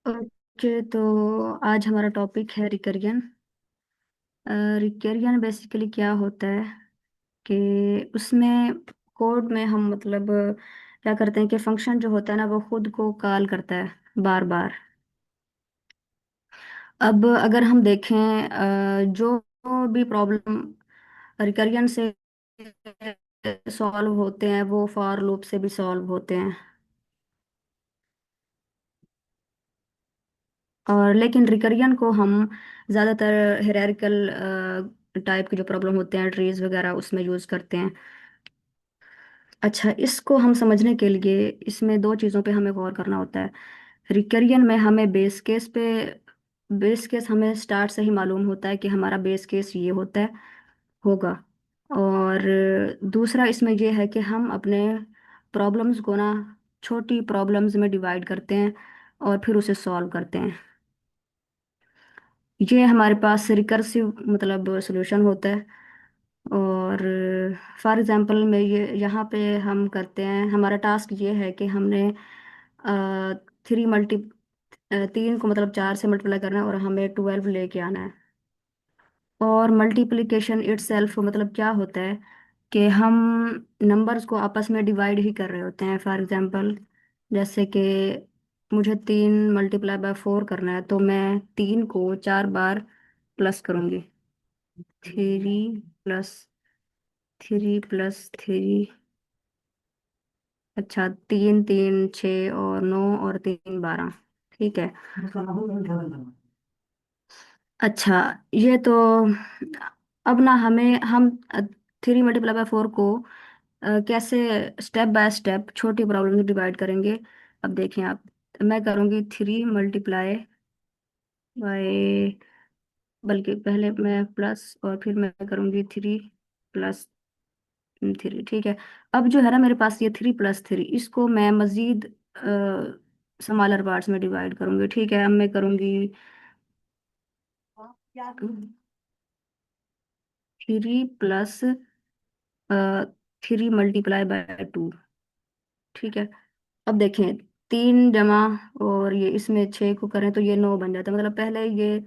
Okay, तो आज हमारा टॉपिक है रिकरियन। रिकरियन बेसिकली क्या होता है कि उसमें कोड में हम मतलब क्या करते हैं कि फंक्शन जो होता है ना वो खुद को कॉल करता है बार बार। अब अगर हम देखें जो भी प्रॉब्लम रिकरियन से सॉल्व होते हैं वो फॉर लूप से भी सॉल्व होते हैं। और लेकिन रिकरियन को हम ज़्यादातर हेरारिकल टाइप के जो प्रॉब्लम होते हैं ट्रीज वगैरह उसमें यूज़ करते हैं। अच्छा, इसको हम समझने के लिए इसमें दो चीज़ों पे हमें गौर करना होता है। रिकरियन में हमें बेस केस हमें स्टार्ट से ही मालूम होता है कि हमारा बेस केस ये होता है होगा। और दूसरा इसमें ये है कि हम अपने प्रॉब्लम्स को ना छोटी प्रॉब्लम्स में डिवाइड करते हैं और फिर उसे सॉल्व करते हैं। ये हमारे पास रिकर्सिव मतलब सॉल्यूशन होता है। और फॉर एग्जांपल में ये यहाँ पे हम करते हैं, हमारा टास्क ये है कि हमने 3 को मतलब 4 से मल्टीप्लाई करना है और हमें 12 लेके आना है। और मल्टीप्लिकेशन इटसेल्फ मतलब क्या होता है कि हम नंबर्स को आपस में डिवाइड ही कर रहे होते हैं। फॉर एग्जांपल जैसे कि मुझे 3 × 4 करना है तो मैं 3 को 4 बार प्लस करूंगी। 3 + 3 + 3। अच्छा, 3 3 6 और 9 और 3 12। ठीक है। अच्छा, ये तो अब ना हम 3 × 4 को कैसे स्टेप बाय स्टेप छोटी प्रॉब्लम में डिवाइड करेंगे। अब देखें आप, मैं करूँगी 3 × बाय, बल्कि पहले मैं प्लस और फिर मैं करूँगी 3 + 3। ठीक है। अब जो है ना मेरे पास ये 3 + 3, इसको मैं मज़ीद स्मॉलर पार्ट्स में डिवाइड करूँगी। ठीक है, अब मैं करूँगी 3 + 3 × 2। ठीक है। अब देखें, 3 जमा और ये इसमें 6 को करें तो ये 9 बन जाता है। मतलब पहले ये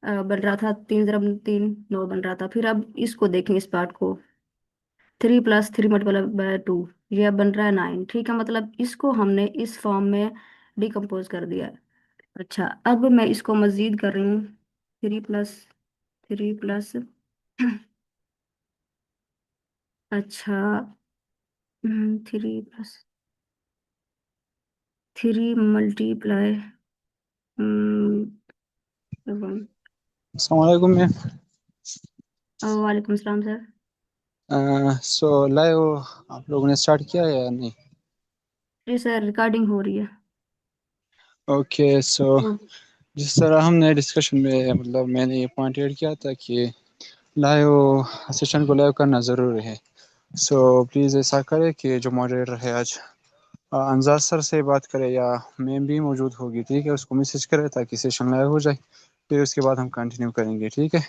बन रहा था 3 × 3 = 9 बन रहा था। फिर अब इसको देखें, इस पार्ट को 3 + 3 × 2 ये अब बन रहा है 9। ठीक है, मतलब इसको हमने इस फॉर्म में डिकम्पोज कर दिया है। अच्छा, अब मैं इसको मजीद कर रही हूँ। 3 + 3 + अच्छा, 3 + 3 अस्सलाम वालेकुम मैम। वालेकुम सलाम सर। सो लाइव आप लोगों ने स्टार्ट किया है या नहीं? जी सर, रिकॉर्डिंग हो रही है। ओके, सो जिस तरह हमने डिस्कशन में मतलब मैंने ये पॉइंट ऐड किया था कि लाइव सेशन को लाइव करना ज़रूरी है। सो प्लीज़ ऐसा करें कि जो मॉडरेटर है आज अंजार सर से बात करें या मैम भी मौजूद होगी, ठीक है, उसको मैसेज करें ताकि सेशन लाइव हो जाए। फिर उसके बाद हम कंटिन्यू करेंगे, ठीक है।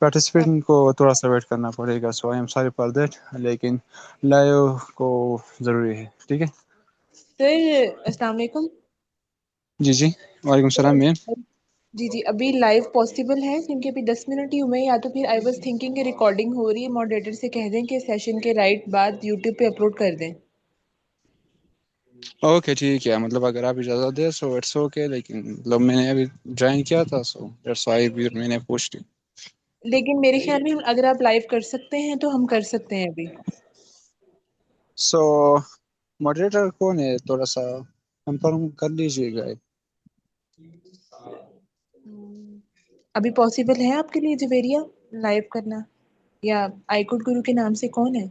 पार्टिसिपेंट को थोड़ा सा वेट करना पड़ेगा, so I am sorry for that, लेकिन लाइव को ज़रूरी है, ठीक है। सर अस्सलाम वालेकुम। जी जी, वालेकुम सलाम मैम। जी जी, अभी लाइव पॉसिबल है क्योंकि अभी 10 मिनट ही हुए हैं, या तो फिर आई वाज थिंकिंग कि रिकॉर्डिंग हो रही है, मॉडरेटर से कह दें कि सेशन के राइट बाद यूट्यूब पे अपलोड कर दें। ओके ठीक है, मतलब अगर आप इजाज़त दें सो इट्स ओके, लेकिन मतलब मैंने अभी ज्वाइन किया था, सो दैट्स व्हाई भी मैंने पूछ ली। लेकिन मेरे ख्याल में अगर आप लाइव कर सकते हैं तो हम कर सकते हैं अभी। सो मॉडरेटर कौन है, थोड़ा सा कंफर्म कर लीजिएगा। अभी पॉसिबल है आपके लिए जवेरिया लाइव करना, या आईकुड गुरु के नाम से कौन है?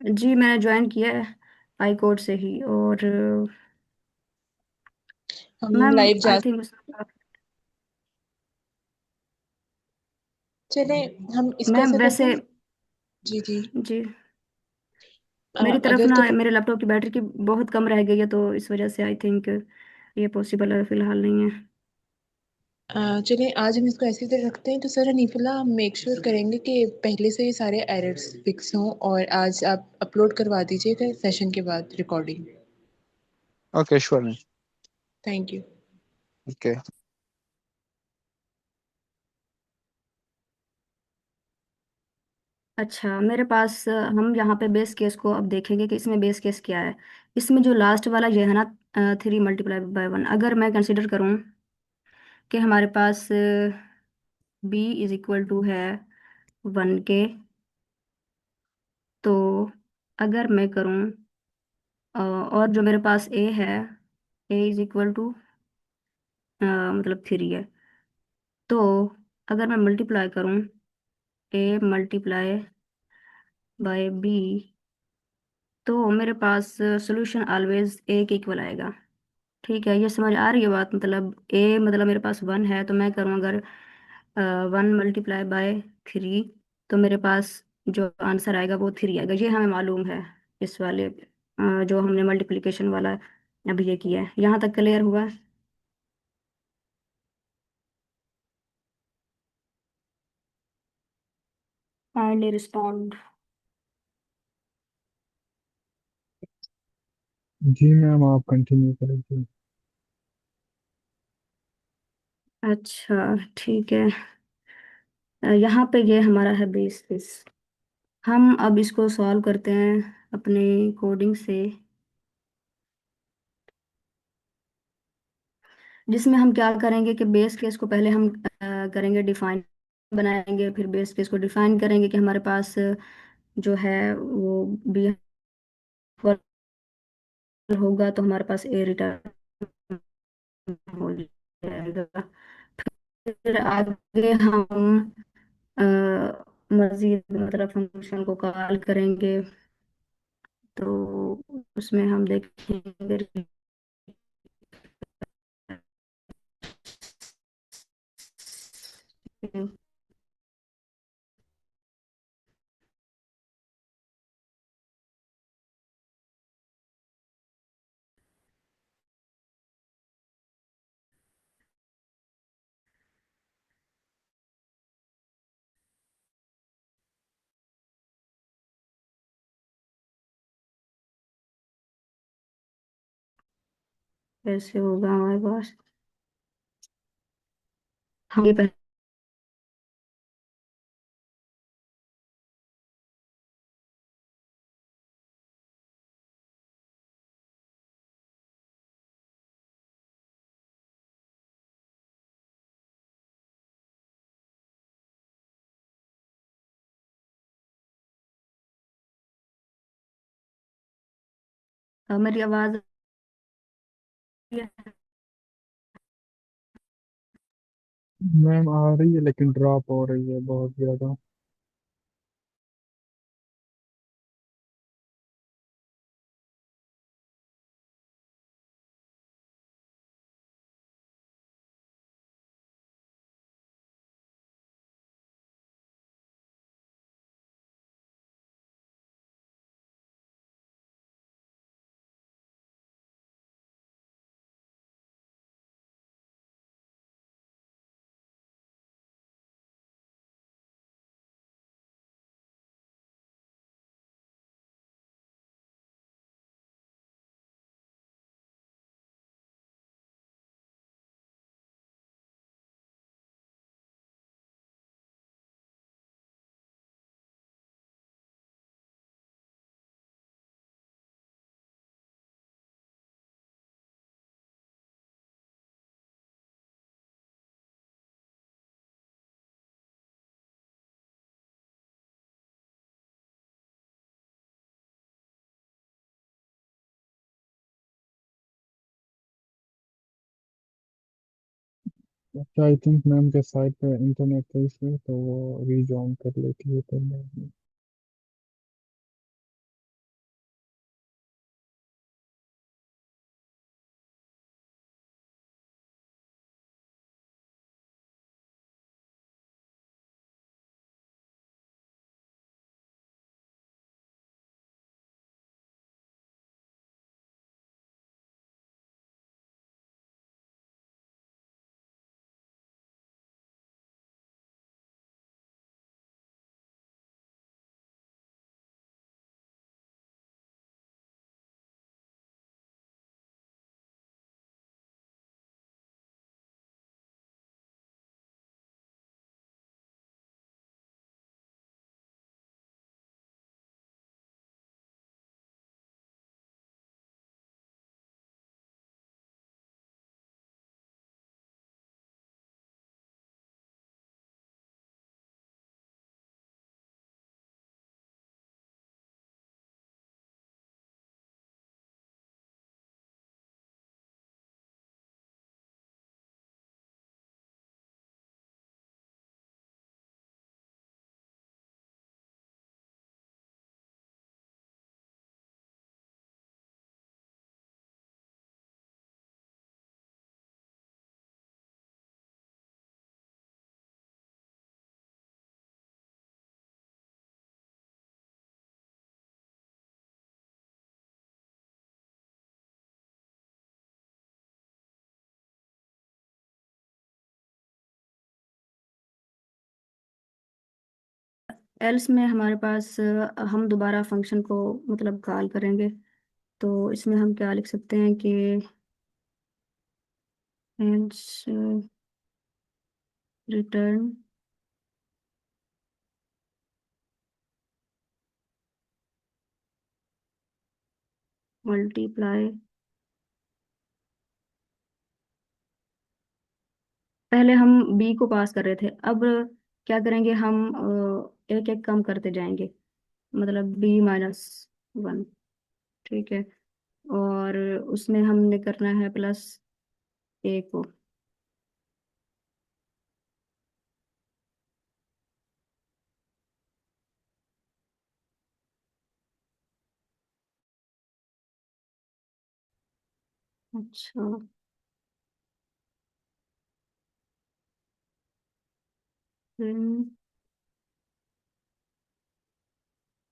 जी, मैंने ज्वाइन किया है हाई कोर्ट से ही। और हम मैम लाइव आई जा थिंक, चले, हम इसको मैम ऐसा करते वैसे हैं। जी जी। जी, मेरी तरफ अगर ना तो मेरे लैपटॉप की बैटरी की बहुत कम रह गई है, तो इस वजह से आई थिंक ये पॉसिबल है फिलहाल नहीं है। चलें, आज हम इसको ऐसे तरह रखते हैं। तो सर हनीफुल्लाह, हम मेक श्योर करेंगे कि पहले से ही सारे एरर्स फिक्स हों और आज आप अपलोड करवा दीजिएगा सेशन के बाद recording. Okay sure ma'am. Thank you. Okay. अच्छा, मेरे पास हम यहाँ पे बेस केस को अब देखेंगे कि इसमें बेस केस क्या है। इसमें जो लास्ट वाला ये है ना, 3 × 1, अगर मैं कंसिडर करूँ कि हमारे पास B = है 1 के, तो अगर मैं करूँ और जो मेरे पास A है, A = मतलब 3 है, तो अगर मैं मल्टीप्लाई करूँ A × B, तो मेरे पास सोल्यूशन ऑलवेज A के इक्वल आएगा। ठीक है, ये समझ आ रही है बात? मतलब A मतलब मेरे पास 1 है, तो मैं करूँ अगर 1 × 3, तो मेरे पास जो आंसर आएगा वो 3 आएगा। ये हमें मालूम है इस वाले जो हमने मल्टीप्लिकेशन वाला अभी ये किया है। यहाँ तक क्लियर हुआ? Kindly respond. जी मैम, आप कंटिन्यू करेंगे। अच्छा, ठीक है। यहाँ पे ये हमारा है बेसिस। हम अब इसको सॉल्व करते हैं अपने कोडिंग से, जिसमें हम क्या करेंगे कि बेस केस को पहले हम करेंगे डिफाइन, बनाएंगे, फिर बेस केस को डिफाइन करेंगे कि हमारे पास जो है वो बी होगा, तो हमारे पास ए रिटर्न हो जाएगा। फिर आगे हम अ, मजीद मतलब फंक्शन को कॉल करेंगे, तो उसमें हम देखेंगे कैसे होगा हमारे पास। हम ये पहले मेरी आवाज मैम आ रही है लेकिन ड्रॉप हो रही है बहुत ज़्यादा। अच्छा, आई थिंक मैम के साइड पे इंटरनेट का इशू है, तो वो रीजॉइन कर लेती है पहले। एल्स में हमारे पास हम दोबारा फंक्शन को मतलब कॉल करेंगे, तो इसमें हम क्या लिख सकते हैं कि एल्स रिटर्न मल्टीप्लाई। पहले हम बी को पास कर रहे थे, अब क्या करेंगे हम एक एक कम करते जाएंगे, मतलब b-1। ठीक है। और उसमें हमने करना है प्लस ए को। अच्छा, फिर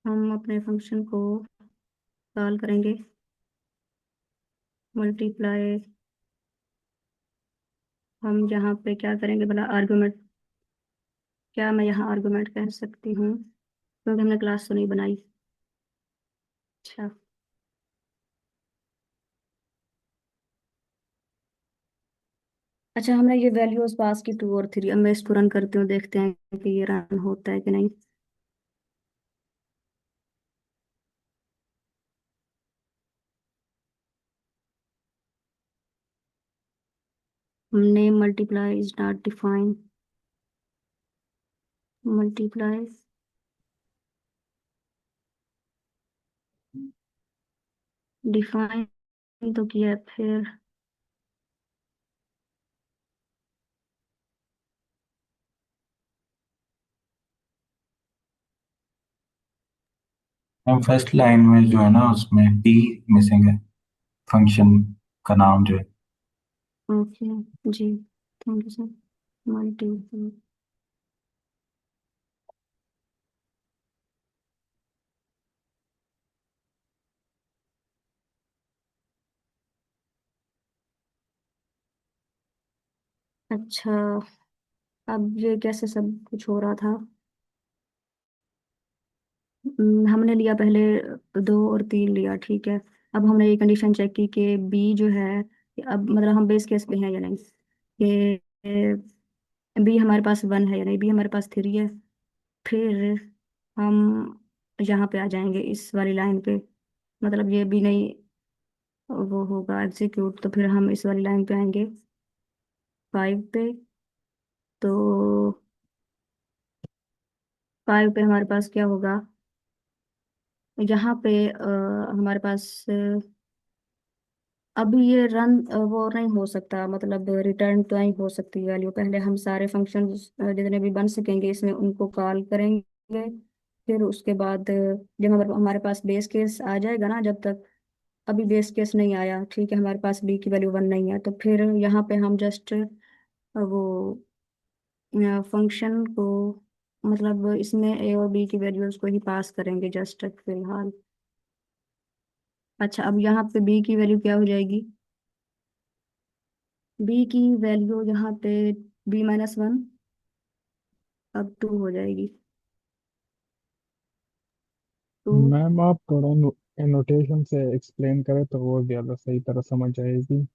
हम अपने फंक्शन को कॉल करेंगे मल्टीप्लाई। हम यहाँ पे क्या करेंगे भला, आर्गुमेंट। क्या मैं यहाँ आर्गुमेंट कह सकती हूँ, क्योंकि हमने क्लास तो नहीं बनाई। अच्छा। अच्छा, हमने ये वैल्यूज पास की 2 और 3, अब मैं इसको रन करती हूँ, देखते हैं कि ये रन होता है कि नहीं। Name multiply is not define. Multiply define तो किया है, फिर मैम फर्स्ट लाइन में जो है ना उसमें टी मिसिंग है, फंक्शन का नाम जो है। ओके जी, थैंक यू सर। मल्टी अच्छा, अब ये कैसे सब कुछ हो रहा था। हमने लिया पहले 2 और 3 लिया, ठीक है। अब हमने ये कंडीशन चेक की कि बी जो है, अब मतलब हम बेस केस पे हैं या नहीं, कि बी हमारे पास 1 है या नहीं, बी हमारे पास 3 है। फिर हम यहाँ पे आ जाएंगे इस वाली लाइन पे, मतलब ये भी नहीं वो होगा एग्जीक्यूट, तो फिर हम इस वाली लाइन पे आएंगे 5 पे। तो 5 पे हमारे पास क्या होगा, यहाँ पे हमारे पास अभी ये रन वो नहीं हो सकता, मतलब रिटर्न तो नहीं हो सकती वैल्यू। पहले हम सारे फंक्शन जितने भी बन सकेंगे इसमें उनको कॉल करेंगे, फिर उसके बाद जब हमारे पास बेस केस आ जाएगा ना, जब तक अभी बेस केस नहीं आया, ठीक है, हमारे पास बी की वैल्यू 1 नहीं है, तो फिर यहाँ पे हम जस्ट वो फंक्शन को, मतलब इसमें ए और बी की वैल्यूज को ही पास करेंगे जस्ट फिलहाल। अच्छा, अब यहाँ पे बी की वैल्यू क्या हो जाएगी, बी की वैल्यू यहाँ पे b-1 अब 2 हो जाएगी। 2। मैम आप थोड़ा नोटेशन से एक्सप्लेन करें तो वो ज़्यादा सही तरह समझ आएगी।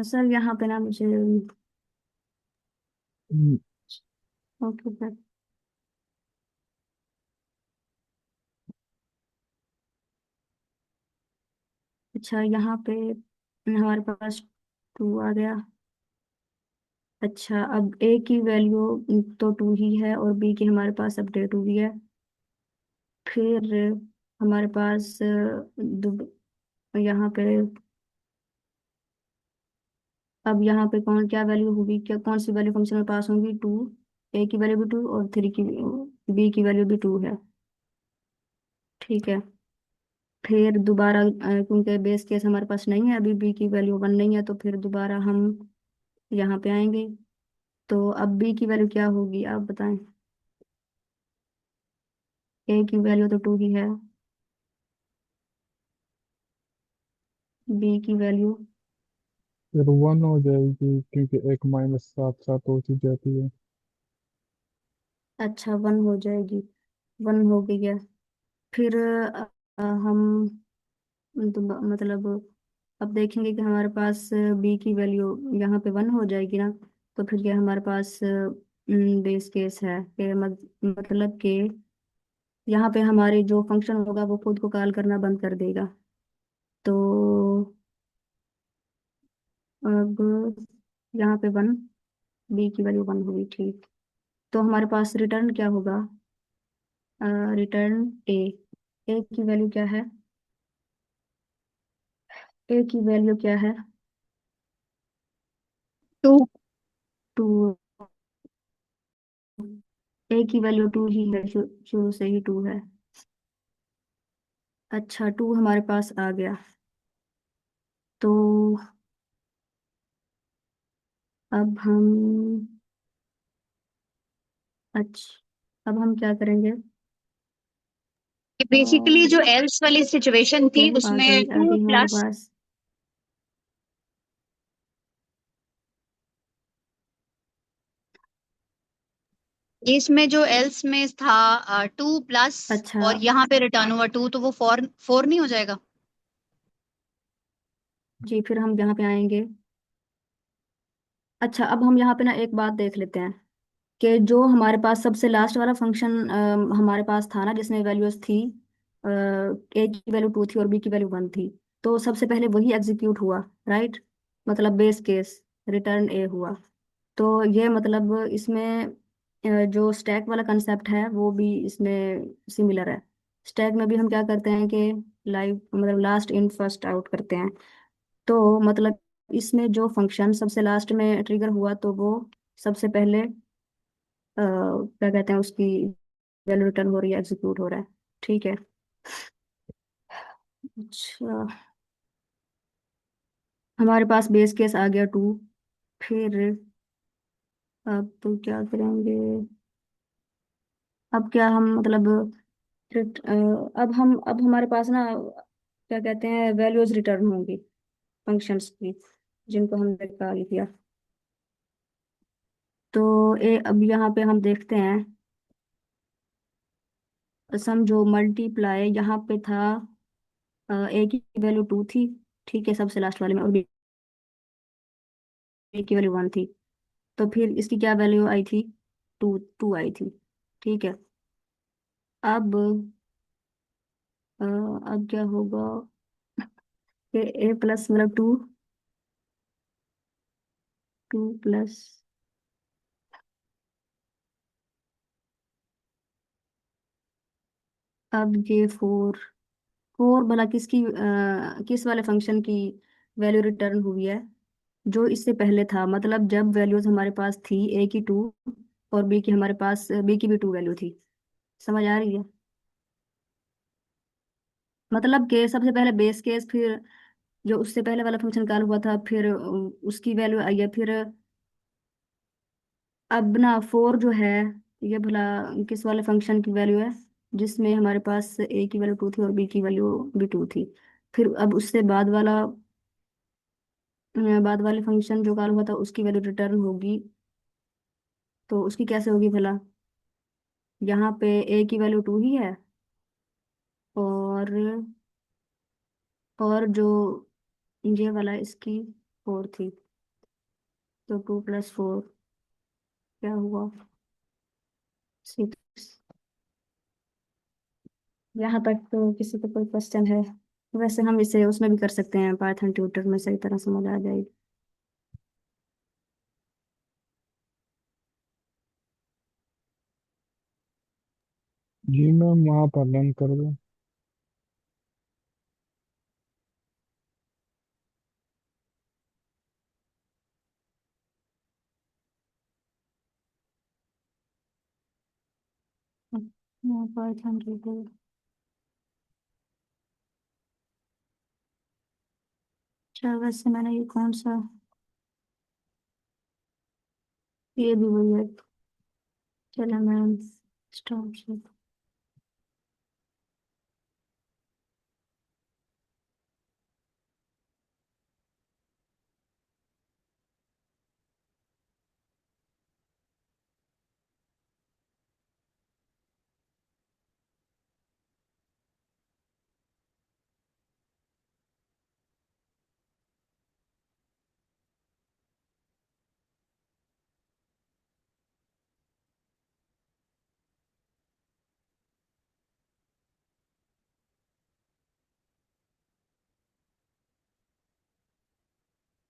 सर यहाँ पे ना मुझे, हम्म, ओके सर। अच्छा, यहाँ पे हमारे पास 2 आ गया। अच्छा, अब ए की वैल्यू तो 2 ही है, और बी की हमारे पास अपडेट हुई है। फिर हमारे पास यहाँ पे, अब यहाँ पे कौन क्या वैल्यू होगी, क्या कौन सी वैल्यू फंक्शन में पास होंगी, 2। ए की वैल्यू भी 2 और 3 की, बी की वैल्यू भी 2 है, ठीक है। फिर दोबारा क्योंकि बेस केस हमारे पास नहीं है अभी, बी की वैल्यू 1 नहीं है, तो फिर दोबारा हम यहाँ पे आएंगे। तो अब बी की वैल्यू क्या होगी आप बताएं। ए की वैल्यू तो 2 ही है, बी की वैल्यू, फिर 1 हो जाएगी क्योंकि एक माइनस साथ साथ होती जाती है। अच्छा, वन हो जाएगी। वन हो गई है। फिर हम तो मतलब अब देखेंगे कि हमारे पास बी की वैल्यू यहाँ पे वन हो जाएगी ना। तो फिर ये हमारे पास बेस केस है कि मतलब कि यहाँ पे हमारे जो फंक्शन होगा वो खुद को कॉल करना बंद कर देगा। तो अब यहाँ पे वन, बी की वैल्यू वन हुई, ठीक। तो हमारे पास रिटर्न क्या होगा? रिटर्न ए। ए की वैल्यू क्या है? ए की वैल्यू क्या है? टू। टू। ए की वैल्यू टू ही है, शुरू से ही टू है। अच्छा, टू हमारे पास आ गया। तो अब हम, अच्छा, अब हम क्या करेंगे? बेसिकली जो एल्स वाली सिचुएशन थी आ उसमें गई, आ टू गई हमारे प्लस, पास। इसमें जो एल्स में था टू प्लस, अच्छा और यहाँ पे रिटर्न हुआ टू, तो वो फोर फोर नहीं हो जाएगा? जी, फिर हम यहाँ पे आएंगे। अच्छा, अब हम यहाँ पे ना एक बात देख लेते हैं कि जो हमारे पास सबसे लास्ट वाला फंक्शन हमारे पास था ना, जिसमें वैल्यूज थी, ए की वैल्यू टू थी और बी की वैल्यू वन थी। तो सबसे पहले वही एग्जीक्यूट हुआ, राइट? मतलब बेस केस रिटर्न ए हुआ। तो ये मतलब इसमें जो स्टैक वाला कंसेप्ट है वो भी इसमें सिमिलर है। स्टैक में भी हम क्या करते हैं कि लाइव मतलब लास्ट इन फर्स्ट आउट करते हैं। तो मतलब इसमें जो फंक्शन सबसे लास्ट में ट्रिगर हुआ तो वो सबसे पहले क्या कहते हैं, उसकी वैल्यू रिटर्न हो रही है, एग्जीक्यूट हो रहा है। ठीक है। अच्छा, हमारे पास बेस केस आ गया टू। फिर अब तो क्या करेंगे? अब क्या हम मतलब फिर अब हमारे पास ना क्या कहते हैं, वैल्यूज रिटर्न होंगी फंक्शंस की, जिनको हमने निकाल दिया। तो अब यहाँ पे हम देखते हैं, समझो मल्टीप्लाई यहाँ पे था, ए की वैल्यू टू थी, ठीक है, सबसे लास्ट वाले में, और बी की वैल्यू वन थी। तो फिर इसकी क्या वैल्यू आई थी? टू, टू आई थी। ठीक है। अब अब क्या होगा कि ए प्लस मतलब टू, टू प्लस, अब ये फोर, फोर भला किसकी किस वाले फंक्शन की वैल्यू रिटर्न हुई है? जो इससे पहले था, मतलब जब वैल्यूज हमारे पास थी ए की टू और बी की, हमारे पास बी की भी टू वैल्यू थी। समझ आ रही है? मतलब कि सबसे पहले बेस केस, फिर जो उससे पहले वाला फंक्शन कॉल हुआ था, फिर उसकी वैल्यू आई है। फिर अब ना फोर जो है, ये भला किस वाले फंक्शन की वैल्यू है? जिसमें हमारे पास ए की वैल्यू टू थी और बी की वैल्यू भी टू थी। फिर अब उससे बाद वाले फंक्शन जो कॉल हुआ था उसकी वैल्यू रिटर्न होगी। तो उसकी कैसे होगी भला? यहाँ पे ए की वैल्यू टू ही है, और जो ये वाला इसकी फोर थी। तो टू प्लस फोर क्या हुआ? सिक्स। यहाँ तक तो किसी को कोई क्वेश्चन है? वैसे हम इसे उसमें भी कर सकते हैं, पाइथन ट्यूटर में सही तरह समझ आ जाएगी। जी मैम, वहाँ पर लर्न कर दो। Python tutor. अच्छा, वैसे मैंने ये कौन सा, ये भी वही है। चलो मैम, स्टॉप से।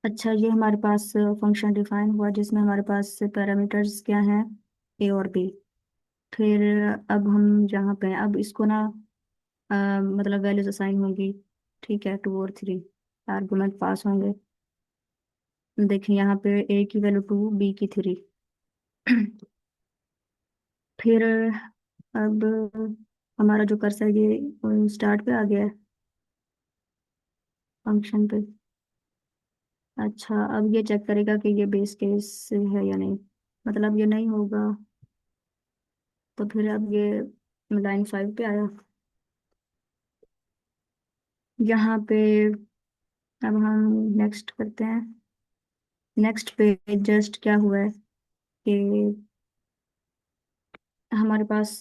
अच्छा, ये हमारे पास फंक्शन डिफाइन हुआ जिसमें हमारे पास पैरामीटर्स क्या हैं, ए और बी। फिर अब हम जहाँ पे हैं, अब इसको ना मतलब वैल्यूज असाइन होंगी। ठीक है, 2 और 3 आर्गुमेंट पास होंगे। देखिए यहाँ पे ए की वैल्यू 2, बी की 3। फिर अब हमारा जो कर्सर है ये स्टार्ट पे आ गया है, फंक्शन पे। अच्छा, अब ये चेक करेगा कि ये बेस केस है या नहीं। मतलब ये नहीं होगा, तो फिर अब ये लाइन 5 पे आया। यहाँ पे अब हम नेक्स्ट करते हैं। नेक्स्ट पे जस्ट क्या हुआ है कि हमारे पास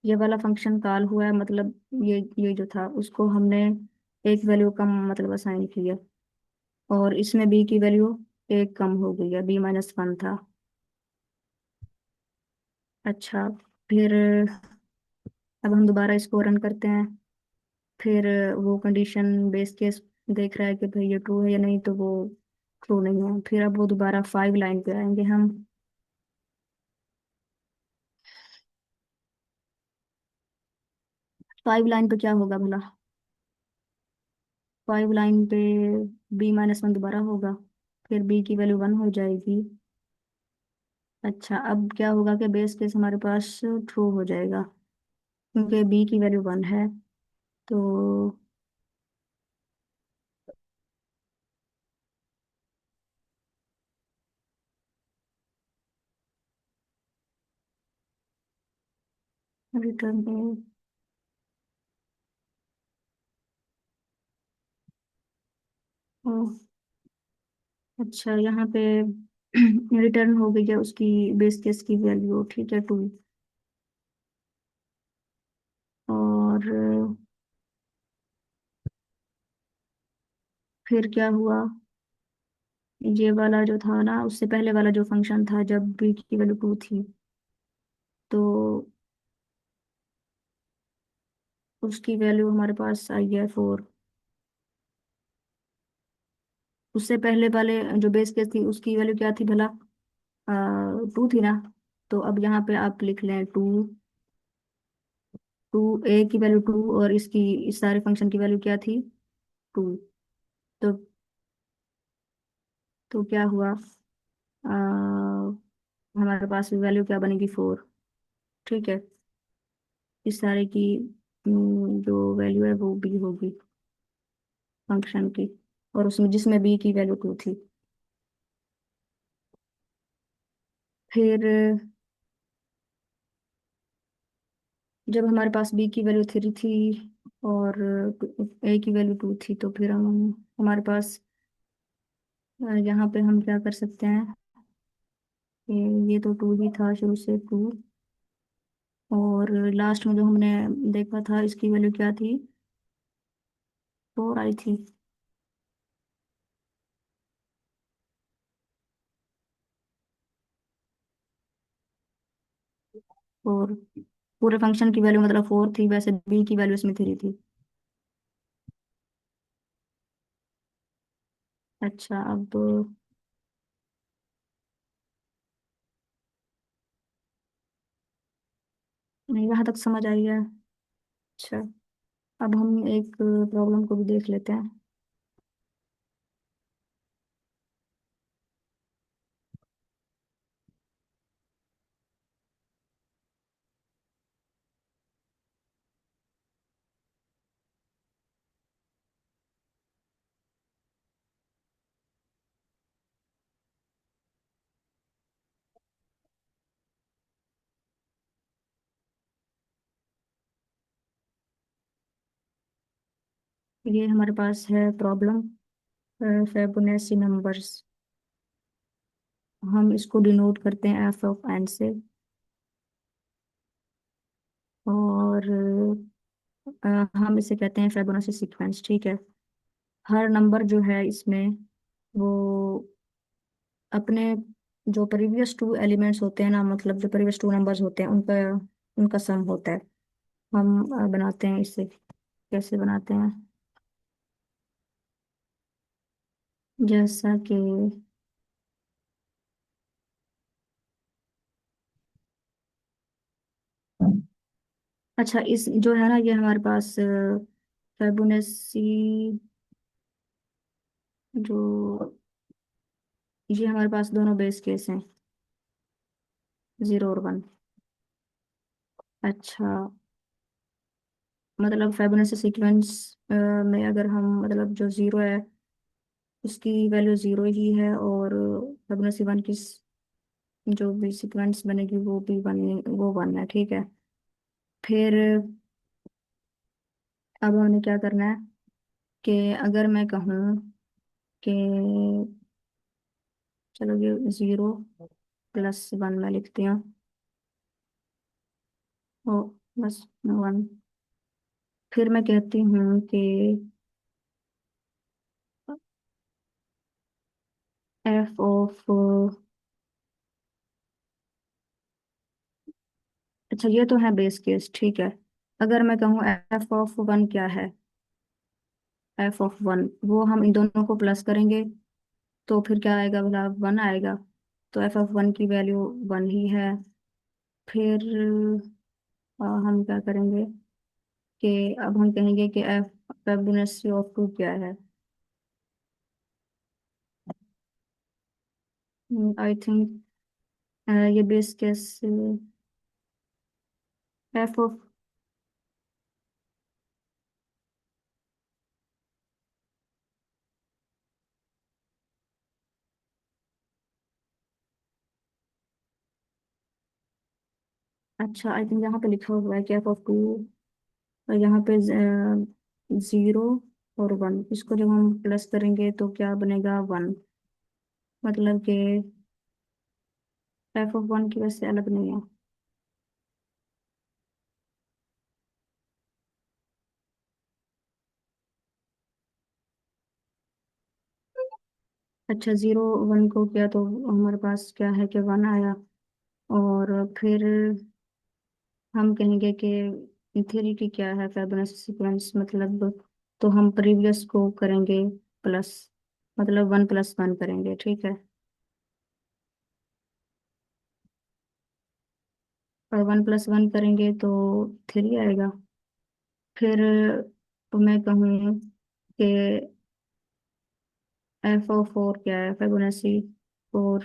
ये वाला फंक्शन कॉल हुआ है, मतलब ये जो था उसको हमने एक वैल्यू कम मतलब असाइन किया, और इसमें बी की वैल्यू एक कम हो गई है, b-1 था। अच्छा, फिर अब हम दोबारा इसको रन करते हैं। फिर वो कंडीशन बेस केस देख रहा है कि भाई ये ट्रू है या नहीं, तो वो ट्रू नहीं है। फिर अब वो दोबारा 5 लाइन पे आएंगे हम। 5 लाइन पे क्या होगा भला? 5 लाइन पे b-1 दोबारा होगा, फिर b की वैल्यू 1 हो जाएगी। अच्छा, अब क्या होगा कि बेस केस हमारे पास ट्रू हो जाएगा क्योंकि b की वैल्यू 1 है। तो रिटर्न पे ओ, अच्छा यहाँ पे रिटर्न हो गई है उसकी बेस केस की वैल्यू, ठीक है, 2। और फिर क्या हुआ, ये वाला जो था ना, उससे पहले वाला जो फंक्शन था जब b की वैल्यू 2 थी, तो उसकी वैल्यू हमारे पास आई है 4। उससे पहले वाले जो बेस केस थी उसकी वैल्यू क्या थी भला? 2 थी ना। तो अब यहाँ पे आप लिख लें 2। 2, ए की वैल्यू 2 और इसकी इस सारे फंक्शन की वैल्यू क्या थी? 2। तो क्या हुआ, हमारे पास वैल्यू क्या बनेगी? 4। ठीक है, इस सारे की जो वैल्यू है वो बी होगी फंक्शन की, और उसमें जिसमें बी की वैल्यू 2 थी। फिर जब हमारे पास बी की वैल्यू 3 थी और ए की वैल्यू 2 थी, तो फिर हम हमारे पास यहाँ पे हम क्या कर सकते हैं ये तो 2 ही था शुरू से, 2। और लास्ट में जो हमने देखा था इसकी वैल्यू क्या थी? 4 आई थी। और पूरे फंक्शन की वैल्यू मतलब 4 थी, वैसे बी की वैल्यू इसमें 3 थी। अच्छा, अब यहाँ तक समझ आई है। अच्छा, अब हम एक प्रॉब्लम को भी देख लेते हैं। ये हमारे पास है प्रॉब्लम फिबोनाची नंबर्स। हम इसको डिनोट करते हैं एफ ऑफ एन से। और हम इसे कहते हैं फिबोनाची सीक्वेंस। ठीक है, हर नंबर जो है इसमें वो अपने जो प्रीवियस 2 एलिमेंट्स होते हैं ना, मतलब जो प्रीवियस 2 नंबर्स होते हैं उनका उनका सम होता है। हम बनाते हैं इसे, कैसे बनाते हैं? जैसा कि अच्छा, इस जो है ना, ये हमारे पास फेबुनेसी, जो ये हमारे पास दोनों बेस केस हैं, 0 और 1। अच्छा, मतलब फेबोनाची सीक्वेंस में अगर हम, मतलब जो 0 है उसकी वैल्यू 0 ही है, और फेबोनाची 1 की जो भी सीक्वेंस बनेगी वो भी 1, वो 1 है, ठीक है। फिर अब हमें क्या करना है कि अगर मैं कहूँ कि चलो ये 0 + 1 मैं लिखती हूँ, ओ बस 1। फिर मैं कहती हूँ कि एफ ऑफ, अच्छा ये तो है बेस केस, ठीक है। अगर मैं कहूँ f(1) क्या है, f(1) वो हम इन दोनों को प्लस करेंगे तो फिर क्या आएगा भला, 1 आएगा। तो f(1) की वैल्यू 1 ही है। फिर हम क्या करेंगे कि अब हम कहेंगे कि Fibonacci(2) क्या है। आई थिंक ये बेस केस f ऑफ, अच्छा आई थिंक यहाँ पे लिखा हुआ है कि f(2), और यहाँ पे 0 और 1, इसको जब हम प्लस करेंगे तो क्या बनेगा, 1। मतलब कि f(1) की वजह से अलग नहीं है। अच्छा, 0 1 को किया तो हमारे पास क्या है कि 1 आया। और फिर हम कहेंगे कि थ्री की क्या है फिबोनाची सीक्वेंस, मतलब तो हम प्रीवियस को करेंगे प्लस, मतलब 1 + 1 करेंगे, ठीक है। और 1 + 1 करेंगे तो 3 आएगा। फिर मैं कहूँ कि f(4) क्या है, फिबोनाची 4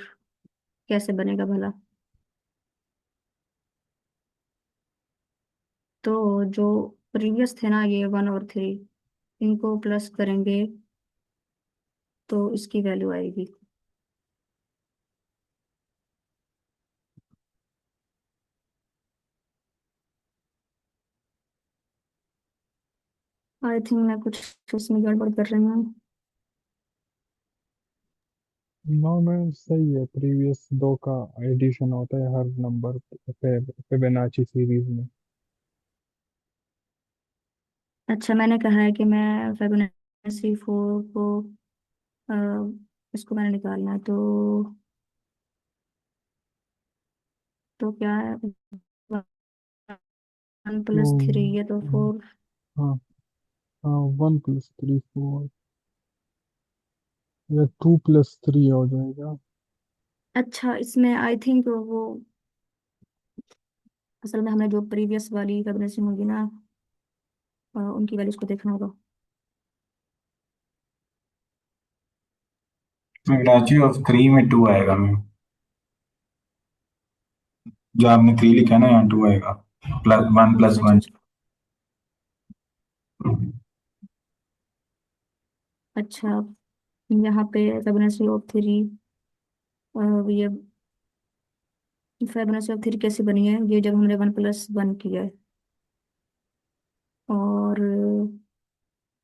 कैसे बनेगा भला। तो जो प्रीवियस थे ना, ये 1 और 3, इनको प्लस करेंगे तो इसकी वैल्यू आएगी। आई थिंक मैं कुछ उसमें गड़बड़ कर रही हूँ। नौ में सही है, प्रीवियस दो का एडिशन होता है हर नंबर पे फिबोनाची सीरीज में। अच्छा, मैंने कहा है कि मैं फिबोनाची 4 को अ, इसको मैंने निकालना है, तो क्या है, 1 + 3, तो ये तो 4। हाँ, हाँ 1 + 3 4, या 2 + 3 हो जाएगा। अच्छा, इसमें आई थिंक वो असल में हमें जो प्रीवियस वाली फिबोनाची होंगी ना, उनकी वैल्यूज को देखना होगा। फिबोनाची ऑफ 3 में 2 आएगा मैम, जो आपने 3 लिखा है ना यहाँ 2 आएगा, +1 + अच्छा 1। अच्छा। अच्छा, यहाँ पे फिबोनाची ऑफ 3, ये फिबोनाची ऑफ 3 कैसे बनी है, ये जब हमने 1 + 1 किया है। और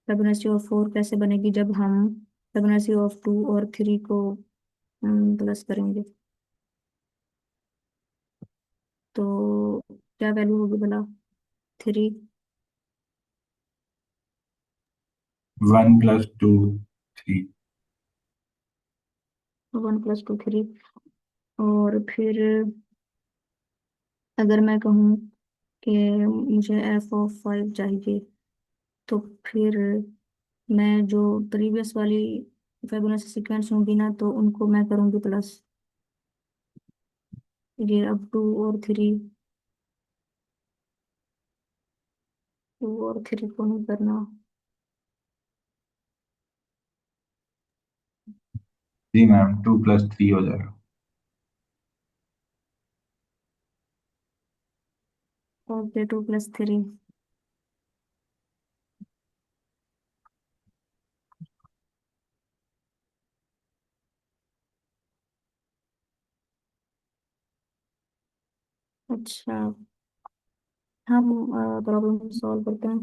फिबोनाची ऑफ 4 कैसे बनेगी जब हम फिबोनाची ऑफ 2 और 3 को प्लस करेंगे, तो क्या वैल्यू होगी भला, 3। 1 + 2 3। 1 + 2 3। और फिर अगर मैं कहूँ कि मुझे f(5) चाहिए, तो फिर मैं जो प्रीवियस वाली फिबोनाची सीक्वेंस होंगी ना तो उनको मैं करूंगी प्लस। ये अब 2 और 3, 2 और 3 को नहीं करना। जी मैम, 2 + 3 हो जाएगा। ओके, 2 + 3। अच्छा, हम प्रॉब्लम सॉल्व करते हैं।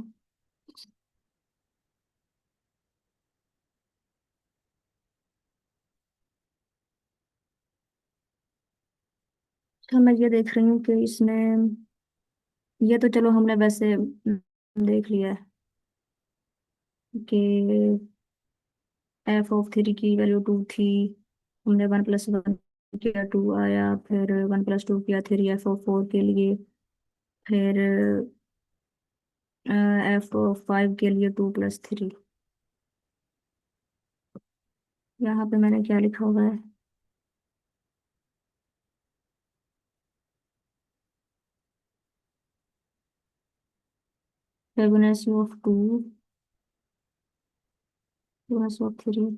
अच्छा, मैं ये देख रही हूँ कि इसमें, ये तो चलो हमने वैसे देख लिया है कि f(3) की वैल्यू 2 थी। हमने 1 + 1 किया, 2 आया, फिर 1 + 2 किया 3 f(4) के लिए, फिर f(5) के लिए 2 + 3। यहाँ पे मैंने क्या लिखा हुआ है? Fibonacci of 2, Fibonacci of 3।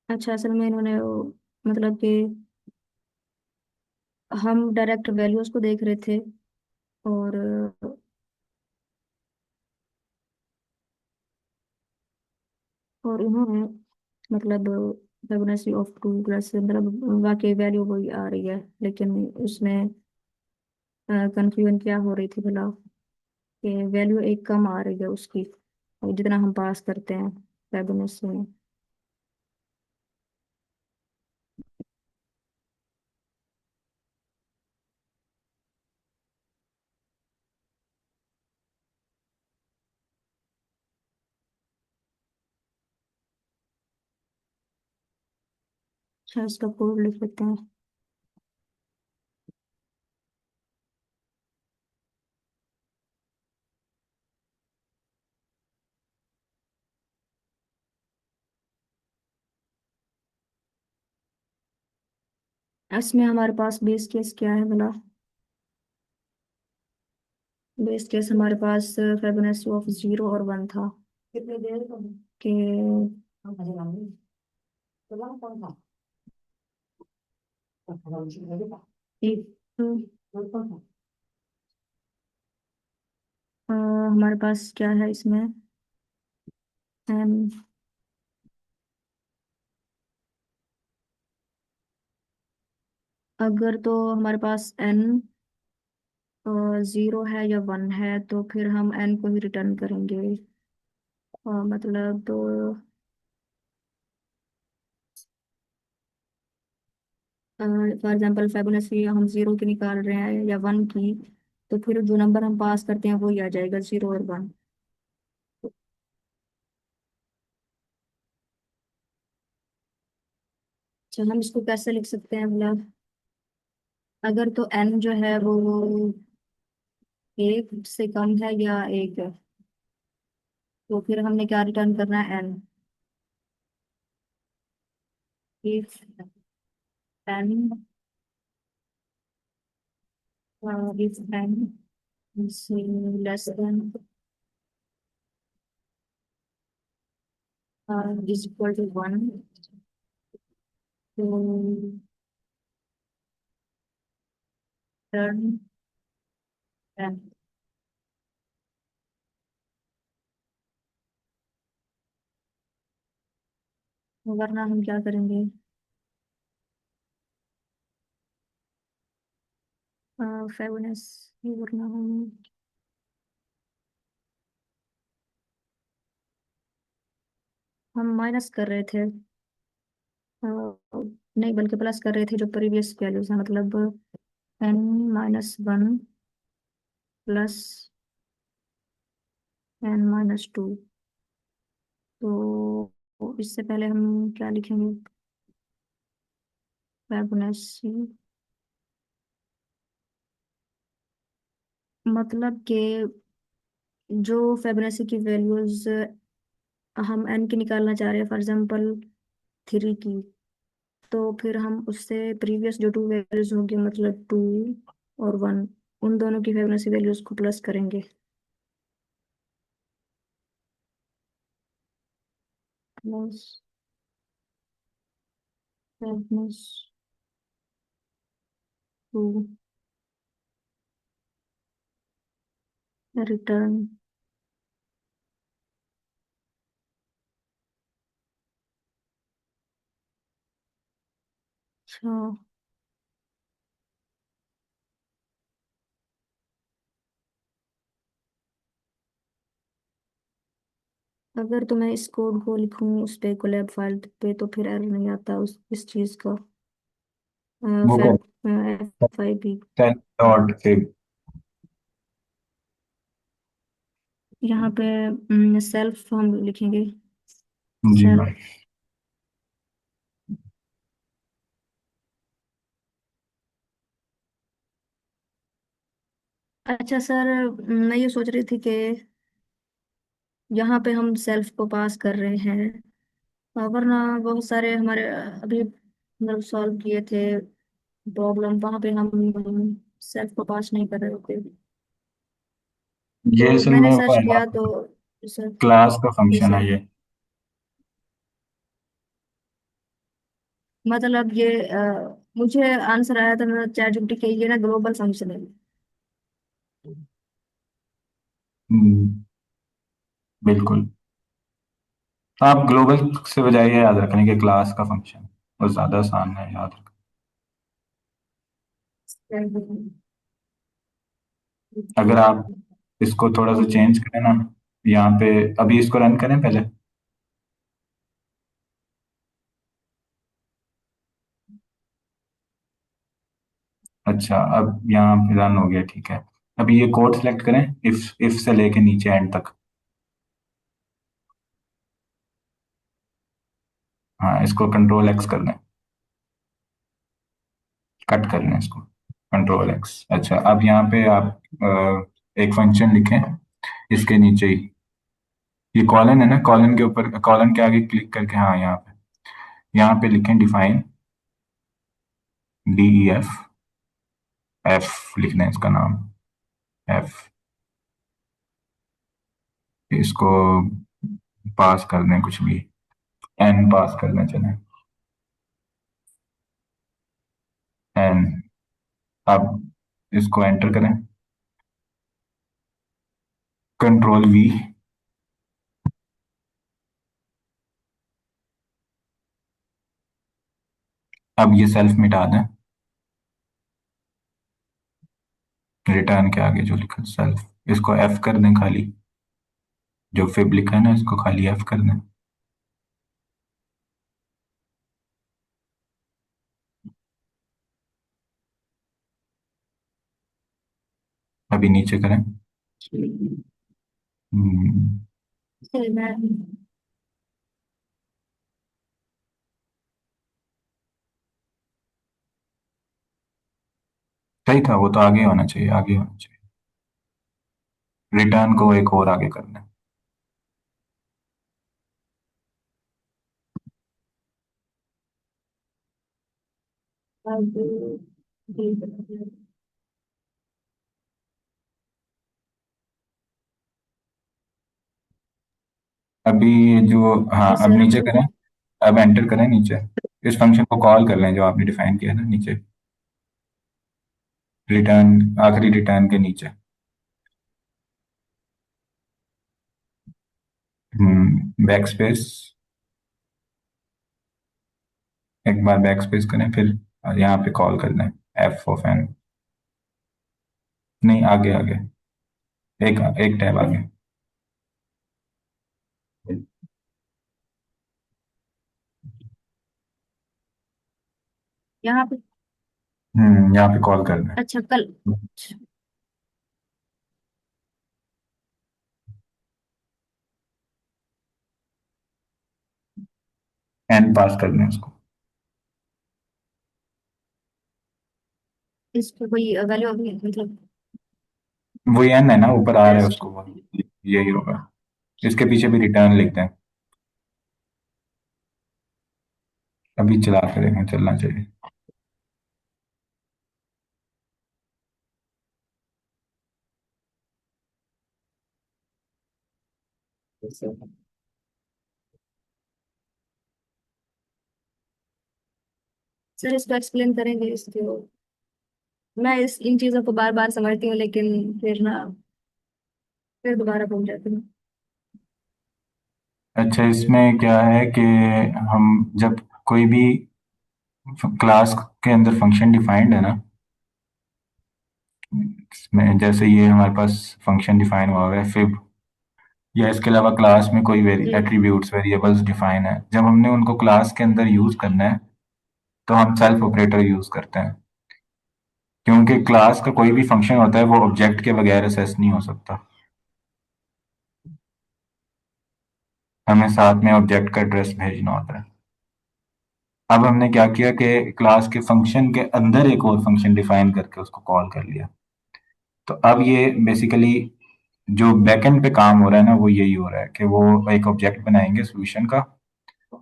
अच्छा, असल में इन्होंने मतलब कि हम डायरेक्ट वैल्यूज को देख रहे थे, और उन्होंने मतलब फिबोनाची ऑफ 2 प्लस, मतलब वाकई वैल्यू वही आ रही है, लेकिन उसमें कंफ्यूजन क्या हो रही थी भला, कि वैल्यू एक कम आ रही है उसकी, और जितना हम पास करते हैं फिबोनाची में। अच्छा, इसका कोड लिख लेते हैं। इसमें हमारे पास बेस केस क्या है भला? बेस केस हमारे पास फिबोनाची ऑफ 0 और 1 था। कितने देर के एक, हमारे पास क्या है इसमें? एम, अगर तो हमारे पास n 0 है या 1 है, तो फिर हम n को ही रिटर्न करेंगे। मतलब तो फॉर एग्जाम्पल फिबोनाची हम 0 की निकाल रहे हैं या 1 की, तो फिर जो नंबर हम पास करते हैं वही आ जाएगा, 0 और 1। चलो, हम इसको कैसे लिख सकते हैं मतलब? अगर तो n जो है वो 1 से कम है या 1 है, तो फिर हमने क्या रिटर्न करना है? n। if n if n is less than is equal to 1, तो return n। वरना हम क्या करेंगे? फिबोनाची वरना हम माइनस कर रहे थे, नहीं बल्कि प्लस कर रहे थे जो प्रीवियस वैल्यूज है, मतलब n-1 प्लस n-2। तो इससे पहले हम क्या लिखेंगे? फिबोनाची मतलब कि जो फेबोनाची की वैल्यूज हम एन की निकालना चाह रहे हैं, फॉर एग्जांपल 3 की, तो फिर हम उससे प्रीवियस जो 2 वैल्यूज होंगी, मतलब 2 और 1, उन दोनों की फेबोनाची वैल्यूज को प्लस करेंगे। Plus Fibonacci 2 return. अच्छा, अगर तो मैं इस कोड को लिखूं उस पे कोलैब फाइल पे, तो फिर एरर नहीं आता उस इस चीज का। वो फैब कर FIB, सेल डॉट फिग। यहाँ पे सेल्फ हम लिखेंगे। जी सेल्फ। मैम। अच्छा सर, मैं ये सोच रही थी कि यहाँ पे हम सेल्फ को पास कर रहे हैं, वरना बहुत सारे हमारे अभी मतलब सॉल्व किए थे प्रॉब्लम, वहाँ पे हम सेल्फ को पास नहीं कर रहे होते। ये तो असल मैंने में वो सर्च है ना, किया तो सर। क्लास का जी फंक्शन सर, है ये। मतलब ये मुझे आंसर आया था, मैं चैट जीपीटी के, ये ना ग्लोबल फंक्शन है। हम्म, बिल्कुल। तो आप ग्लोबल से बजाय ये याद रखने के क्लास का फंक्शन, वो ज्यादा आसान है याद रखना। अगर आप इसको थोड़ा सा चेंज करें ना, यहाँ पे अभी इसको रन करें पहले। अच्छा, अब यहाँ पे रन हो गया, ठीक है। अभी ये कोड सेलेक्ट करें, इफ से लेके नीचे एंड तक। हाँ, इसको कंट्रोल एक्स कर लें, कट कर लें इसको, कंट्रोल एक्स। अच्छा, अब यहाँ पे आप एक फंक्शन लिखें इसके नीचे ही। ये कॉलन है ना, कॉलन के ऊपर, कॉलन के आगे क्लिक करके, हाँ यहाँ पे लिखें डिफाइन DEF, एफ लिखना है इसका नाम, एफ। इसको पास कर दें कुछ भी, एन पास कर दें, चलें, एन। अब इसको एंटर करें, कंट्रोल V। अब ये सेल्फ मिटा दें, रिटर्न के आगे जो लिखा सेल्फ, इसको एफ कर दें खाली। जो फिब लिखा है ना, इसको खाली एफ कर दें। अभी नीचे करें। हम्म, सही था, वो तो आगे होना चाहिए, आगे होना चाहिए। रिटर्न को एक और आगे करना है। अभी ये जो, हाँ जी अब सर। नीचे करें, अब एंटर करें नीचे। इस फंक्शन को कॉल कर लें जो आपने डिफाइन किया है ना नीचे, रिटर्न, आखिरी रिटर्न के नीचे। बैक स्पेस, एक बार बैक स्पेस करें, फिर यहाँ पे कॉल कर लें एफ ऑफ एन। नहीं, आगे आगे, एक एक टैब आगे। यहाँ पे। यहाँ पे कॉल कर लें, अच्छा, कल। एन पास कर लें उसको। इस पे कोई वैल्यू अभी मतलब वही एन है ना, ऊपर आ रहा है टेस्ट। उसको वो, यही होगा। इसके पीछे भी रिटर्न लिखते हैं। अभी चला के देखें, चलना चाहिए। सर इसको एक्सप्लेन करेंगे इसको। मैं इस इन चीजों को बार बार समझती हूँ लेकिन फिर दोबारा भूल जाती हूँ। अच्छा, इसमें क्या है कि हम जब कोई भी क्लास के अंदर फंक्शन डिफाइंड है ना, इसमें जैसे ये हमारे पास फंक्शन डिफाइन हुआ है फिब, या इसके अलावा क्लास में कोई जी। एट्रीब्यूट्स वेरिएबल्स डिफाइन है, जब हमने उनको क्लास के अंदर यूज करना है तो हम सेल्फ ऑपरेटर यूज करते हैं। क्योंकि क्लास का कोई भी फंक्शन होता है वो ऑब्जेक्ट के बगैर असेस नहीं हो सकता, हमें साथ में ऑब्जेक्ट का एड्रेस भेजना होता है। अब हमने क्या किया कि क्लास के फंक्शन के अंदर एक और फंक्शन डिफाइन करके उसको कॉल कर लिया। तो अब ये बेसिकली जो बैकएंड पे काम हो रहा है ना, वो यही हो रहा है कि वो एक ऑब्जेक्ट बनाएंगे सॉल्यूशन का,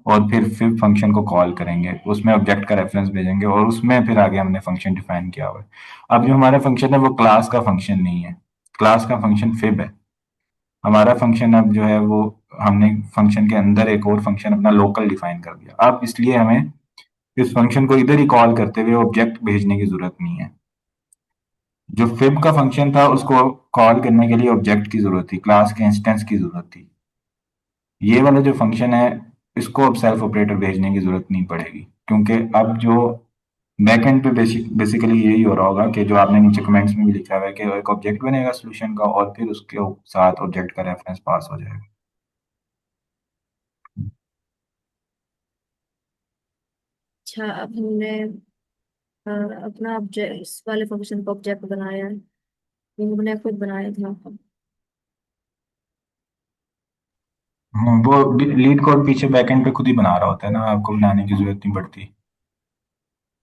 और फिर फंक्शन को कॉल करेंगे, उसमें ऑब्जेक्ट का रेफरेंस भेजेंगे, और उसमें फिर आगे हमने फंक्शन डिफाइन किया हुआ है। अब जो हमारा फंक्शन है वो क्लास का फंक्शन नहीं है, क्लास का फंक्शन फिब है। हमारा फंक्शन अब जो है वो, हमने फंक्शन के अंदर एक और फंक्शन अपना लोकल डिफाइन कर दिया। अब इसलिए हमें इस फंक्शन को इधर ही कॉल करते हुए ऑब्जेक्ट भेजने की जरूरत नहीं है। जो फिब का फंक्शन था उसको कॉल करने के लिए ऑब्जेक्ट की जरूरत थी, क्लास के इंस्टेंस की जरूरत थी। ये वाला जो फंक्शन है, इसको अब सेल्फ ऑपरेटर भेजने की जरूरत नहीं पड़ेगी, क्योंकि अब जो बैकएंड पे बेसिकली यही हो रहा होगा कि जो आपने नीचे कमेंट्स में भी लिखा हुआ है कि एक ऑब्जेक्ट बनेगा सोल्यूशन का, और फिर उसके साथ ऑब्जेक्ट का रेफरेंस पास हो जाएगा। अच्छा अब हमने अपना ऑब्जेक्ट इस वाले फंक्शन को ऑब्जेक्ट बनाया है, ये हमने खुद बनाया था। वो लीड कोड पीछे बैकएंड पे खुद ही बना रहा होता है ना, आपको बनाने की जरूरत नहीं पड़ती।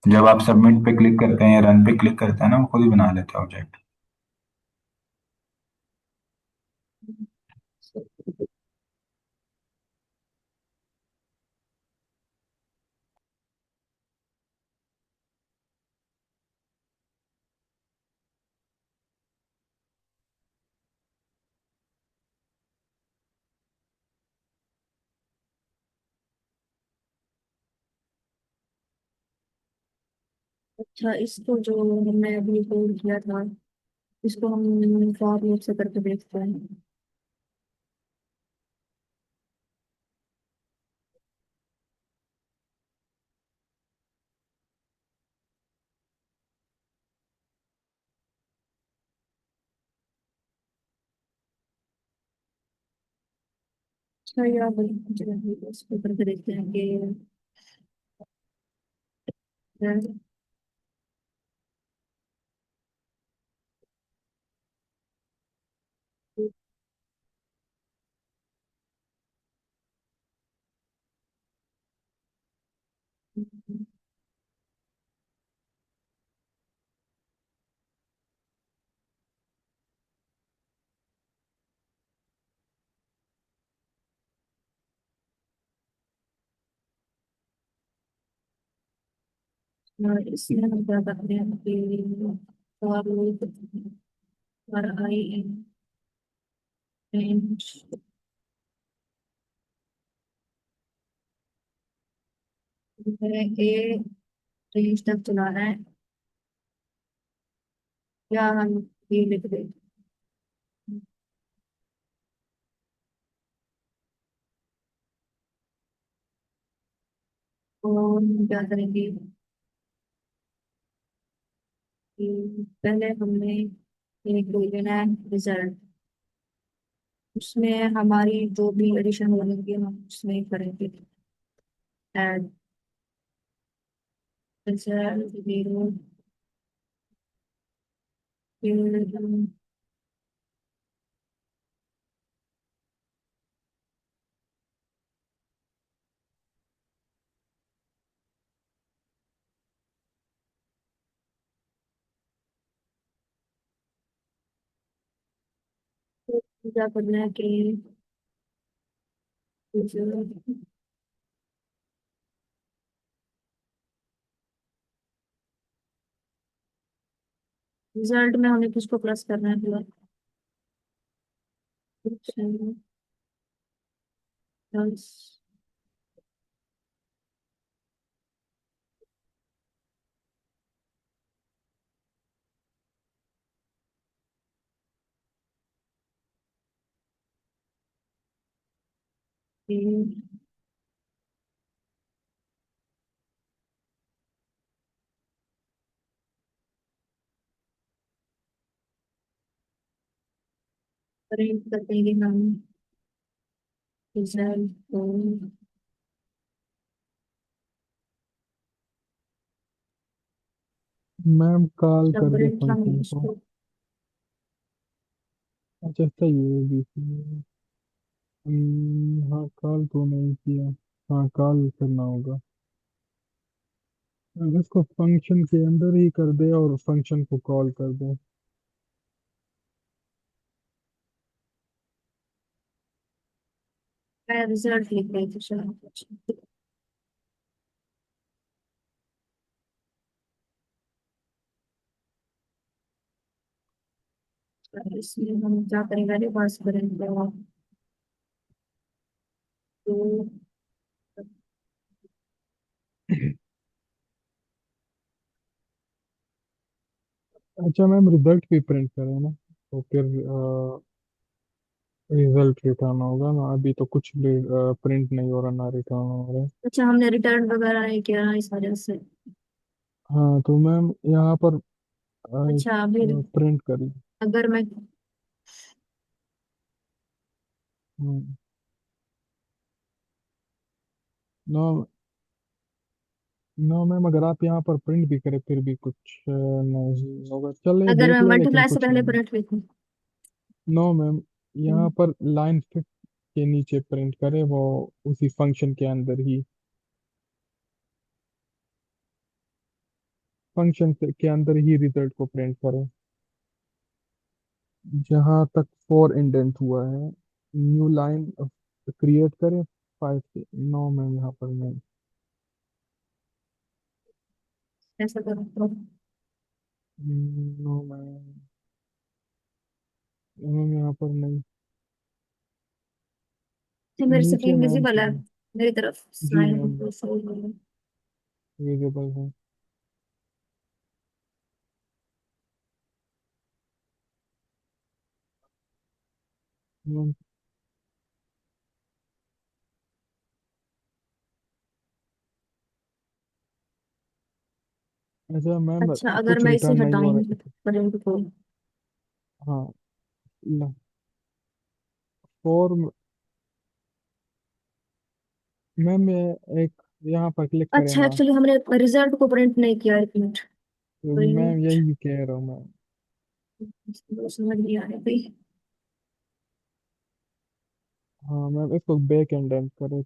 जब आप सबमिट पे क्लिक करते हैं या रन पे क्लिक करते हैं ना, वो खुद ही बना लेता है ऑब्जेक्ट। अच्छा इसको जो हमने अभी कोड किया था इसको हम फॉर लूप से करके देखते हैं। अच्छा यार चलिए इसको करके देखते हैं कि इसमें हम क्या करते हैं कि for loop for I in range A range तक चलाना है, या हम ये लिख दें। तो हम क्या करेंगे कि पहले हमने एक लेना है रिजल्ट, उसमें हमारी जो भी एडिशन होगी हम उसमें करेंगे ऐड रिजल्ट जीरो। क्या करना है कि रिजल्ट में हमें किसको प्लस करना है फिलहाल? प्लस प्रिंट कर देंगे हम रिजल्ट को। मैम कॉल सब कर दे प्रिंट हम फंक्शन को। इसको अच्छा सही है भी। हाँ कॉल तो नहीं किया। हाँ कॉल करना होगा। इसको फंक्शन के अंदर ही कर दे और फंक्शन को कॉल कर दे। मैं रिजल्ट लिख रही थी शायद। इसमें हम क्या करेंगे, अरे पास करेंगे तो अच्छा मैम रिजल्ट भी प्रिंट करें ना तो फिर रिजल्ट रिटर्न होगा ना। अभी तो कुछ भी प्रिंट नहीं हो रहा ना रिटर्न हो रहा है। अच्छा हमने रिटर्न वगैरह नहीं किया ना इस वजह से। हाँ तो मैम यहाँ पर अच्छा अभी प्रिंट करिए। अगर मैं हम्म, नो नो मैम अगर आप यहाँ पर प्रिंट भी करें फिर भी कुछ नहीं होगा। चले अगर देख मैं ले लेकिन मल्टीप्लाई से कुछ पहले नहीं। प्रिंट लिखूं। नो मैम यहाँ पर लाइन 5 के नीचे प्रिंट करें वो उसी फंक्शन के अंदर ही। फंक्शन के अंदर ही रिजल्ट को प्रिंट करें जहाँ तक 4 इंडेंट हुआ है। न्यू लाइन क्रिएट करें 5 से। नो मैम यहाँ पर नहीं। ऐसा करो तो नो मैम। मैम यहाँ पर नहीं। मेरी नीचे स्क्रीन मैम विजिबल है थोड़ा। मेरी तरफ जी साइन मैम बिल्कुल विजिबल है। मैम अच्छा मैम अच्छा अगर कुछ मैं इसे रिटर्न नहीं हो हटाऊंगी रहा है। प्रिंट को। हाँ फॉर्म मैम ये एक यहाँ पर क्लिक करें अच्छा ना। एक्चुअली हमने रिजल्ट को प्रिंट नहीं किया प्रिंट तो मैं प्रिंट यही कह रहा हूँ मैम। समझ नहीं आ रही थी। हाँ मैम इसको बैक एंड एंड करें।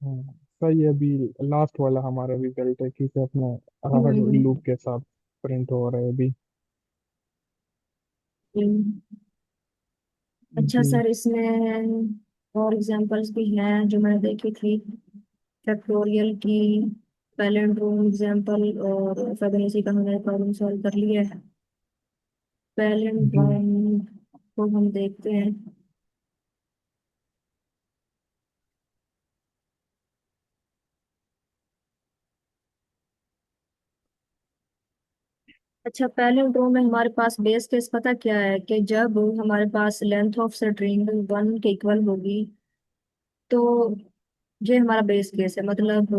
हाँ सही है। अभी लास्ट वाला हमारा रिजल्ट है कि अपना हर हम्म, लूप के साथ प्रिंट हो रहा है अभी। हम्म। अच्छा जी सर इसमें और एग्जांपल्स भी हैं जो मैंने देखी थी फैक्टोरियल की। पैलिंड्रोम एग्जांपल और फिबोनाची का हमने प्रॉब्लम सॉल्व कर लिया है। जी पैलिंड्रोम को हम देखते हैं। अच्छा पैलिंड्रोम में हमारे पास बेस केस पता क्या है कि जब हमारे पास लेंथ ऑफ स्ट्रिंग 1 के इक्वल होगी तो ये हमारा बेस केस है मतलब